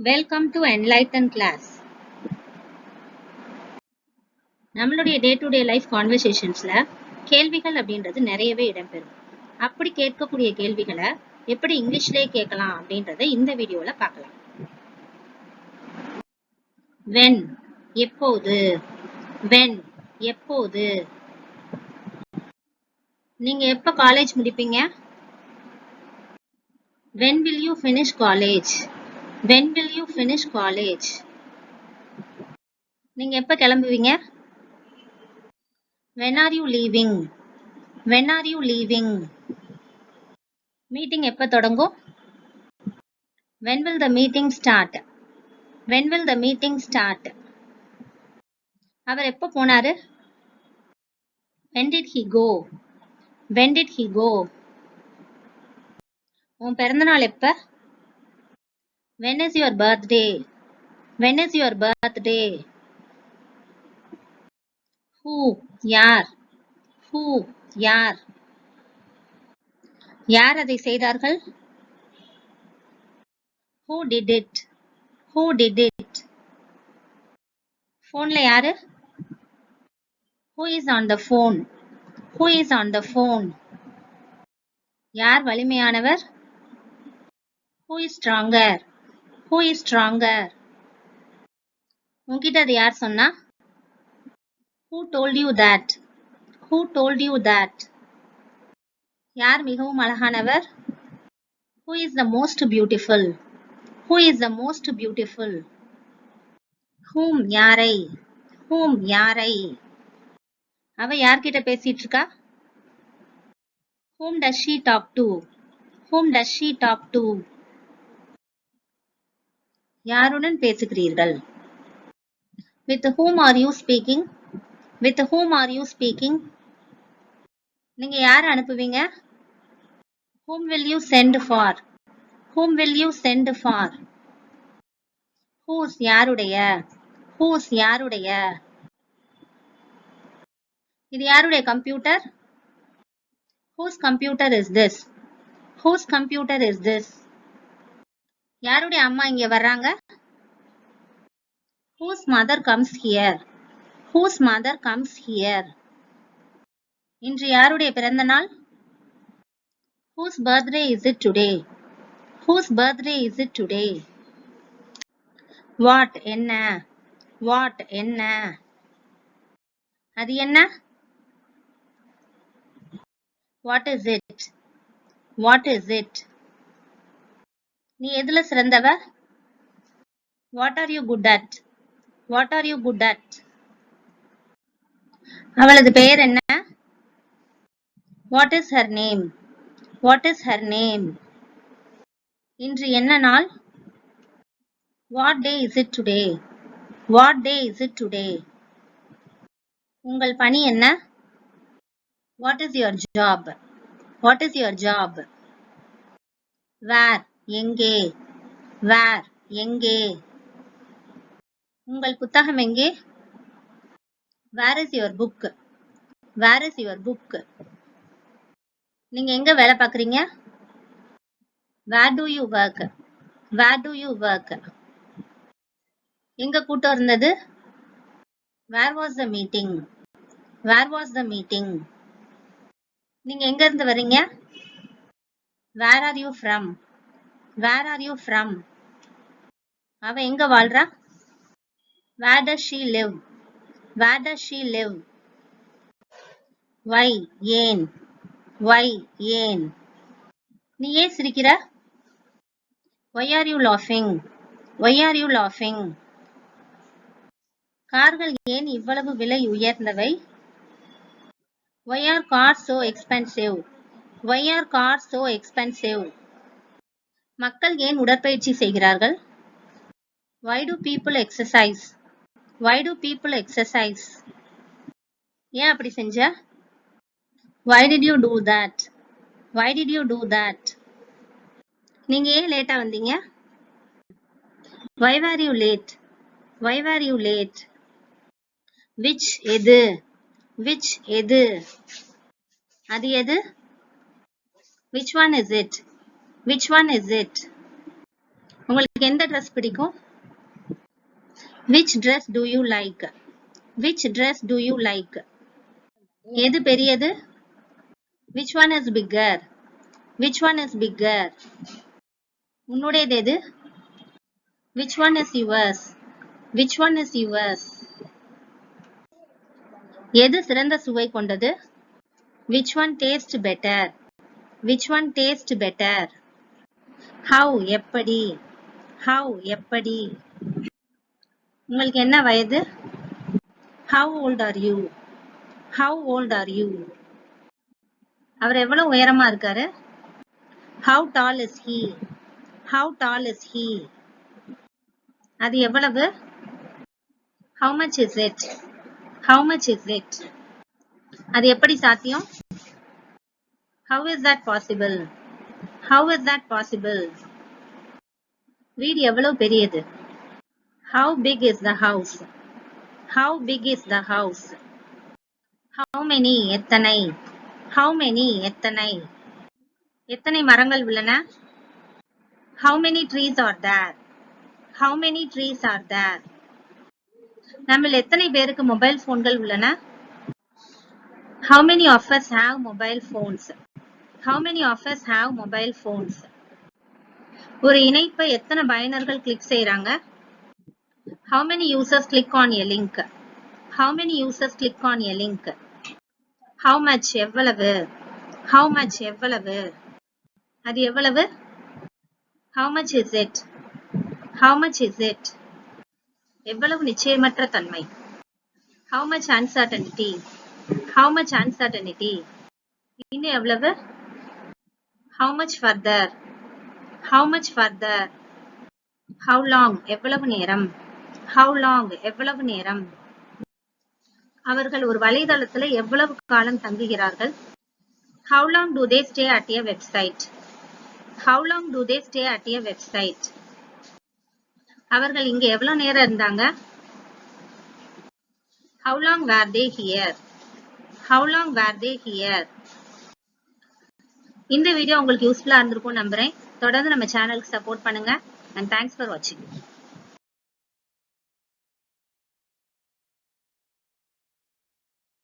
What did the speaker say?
Welcome to enlighten class. நம்மளுடைய day to day life கான்வர்சேஷன்ஸ்ல கேள்விகள் அப்படின்றது நிறையவே இடம்பெறும். அப்படி கேட்கக்கூடிய கேள்விகளை எப்படி இங்கிலீஷ்லேயே கேட்கலாம் அப்படின்றத இந்த வீடியோல பார்க்கலாம். when எப்போது, when எப்போது, நீங்க எப்ப காலேஜ் முடிப்பீங்க? when will you finish college? when will you finish college? நீங்க எப்ப கிளம்புவீங்க? when are you leaving? when are you leaving? Meeting எப்ப தொடங்கும்? when will the meeting start? when will the meeting start? அவர் எப்ப போனாரு? when did he go? when did he go? உன் பிறந்தநாள் எப்ப? when is your birthday? when is your birthday? who யார்? who யார்? யார் அதை செய்தார்கள்? who did it? who did it? போன்ல யாரு? who is on the phone? who is on the phone? யார் வலிமையானவர்? who is stronger? who is stronger? உன்கிட்ட அது யார் சொன்னா? who told you that? who told you that? யார் மிகவும் அழகானவர்? who is the most beautiful? who is the most beautiful? whom யாரை? whom யாரை? அவ யார்கிட்ட பேசிட்டு இருக்கா? whom does she talk to? whom does she talk to? யாருடன் பேசுகிறீர்கள்? with whom are you speaking? with whom are you speaking? நீங்க யாரை அனுப்புவீங்க? whom will you send for? whom will you send for? whose யாருடைய? whose யாருடைய? இது யாருடைய computer? whose computer is this? whose computer is this? யாருடைய அம்மா இங்க வர்றாங்க? whose mother comes here? whose mother comes here? இன்று யாருடைய பிறந்த நாள்? whose birthday is it today? whose birthday is it today? what என்ன? what என்ன? அது என்ன? what is it? what is it? நீ எதுல சிறந்தவ? what are you good at? what are you good at? அவளது பெயர் என்ன? what is her name? what is her name? இன்று என்ன நாள்? what day is it today? what day is it today? உங்கள் பணி என்ன? what is your job? what is your job? where எங்கே? where எங்கே? உங்கள் புத்தகம் எங்கே? where is your book? where is your book? நீங்க எங்க வேலை பார்க்கறீங்க? where do you work? where do you work? எங்க கூட்டம் இருந்தது? where was the meeting? where was the meeting? நீங்க எங்க இருந்து வர்றீங்க? where are you from? where are you from? அவ எங்க வாழ்றா? where does she live? where does she live? why ஏன்? why ஏன்? நீ ஏன் சிரிக்கிற? why are you laughing? why are you laughing? கார்கள் ஏன் இவ்வளவு விலை உயர்ந்தவை? why are cars so expensive? why are cars so expensive? மக்கள் ஏன் உடற்பயிற்சி செய்கிறார்கள்? why do people exercise? why do people exercise? ஏன் அப்படி செஞ்ச? why did you do that? why did you do that? நீங்க ஏன் லேட்டா வந்தீங்க? why were you late? why were you late? which எது? which எது? அது எது? which one is it? which one is it? உங்களுக்கு எந்த ட்ரெஸ் பிடிக்கும்? Which dress do you like? Which dress do you like? எது பெரியது? Which one is bigger? Which one is bigger? உன்னுடையது எது? Which one is yours? Which one is yours? எது சிறந்த சுவை கொண்டது? Which one tastes better? Which one tastes better? How எப்படி? How எப்படி? உங்களுக்கு என்ன வயது? How old are you? How old are you? அவர் எவ்வளவு உயரமா இருக்காரு? How tall is he? How tall is he? அது எவ்வளவு? How much is it? How much is it? அது எப்படி சாத்தியம்? How is that possible? How is that possible? வீடு எவ்வளவு பெரியது? How big is the house? How big is the house? How many எத்தனை? How many எத்தனை? எத்தனை மரங்கள் உள்ளன? How many trees are there? How many trees are there? நம்மில் எத்தனை பேருக்கு மொபைல் போன்கள் உள்ளன? How many of us have mobile phones? How many of us have mobile phones? ஒரு இணைப்பை எத்தனை பயனர்கள் கிளிக் செய்றாங்க? How many users click on a link? How many users click on a link? How much எவ்வளவு? How much எவ்வளவு? அது எவ்வளவு? How much is it? How much is it? எவ்வளவு நிச்சயமற்ற தன்மை? How much uncertainty? How much uncertainty? இன்னும் எவ்வளவு? How much further? How much further? How long? எவ்வளவு நேரம்? How long? எவ்வளவு நேரம்? அவர்கள் ஒரு வலைதளத்துல எவ்வளவு காலம் தங்குகிறார்கள்? How long do they stay at a website? How long do they stay at a website? அவர்கள் இங்க எவ்வளவு நேரம் இருந்தாங்க? How long were they here? How long were they here? இந்த வீடியோ உங்களுக்கு யூஸ்ஃபுல்லா இருந்திருக்கும் நம்புறேன். தொடர்ந்து நம்ம சேனலுக்கு சப்போர்ட் பண்ணுங்க and thanks for watching.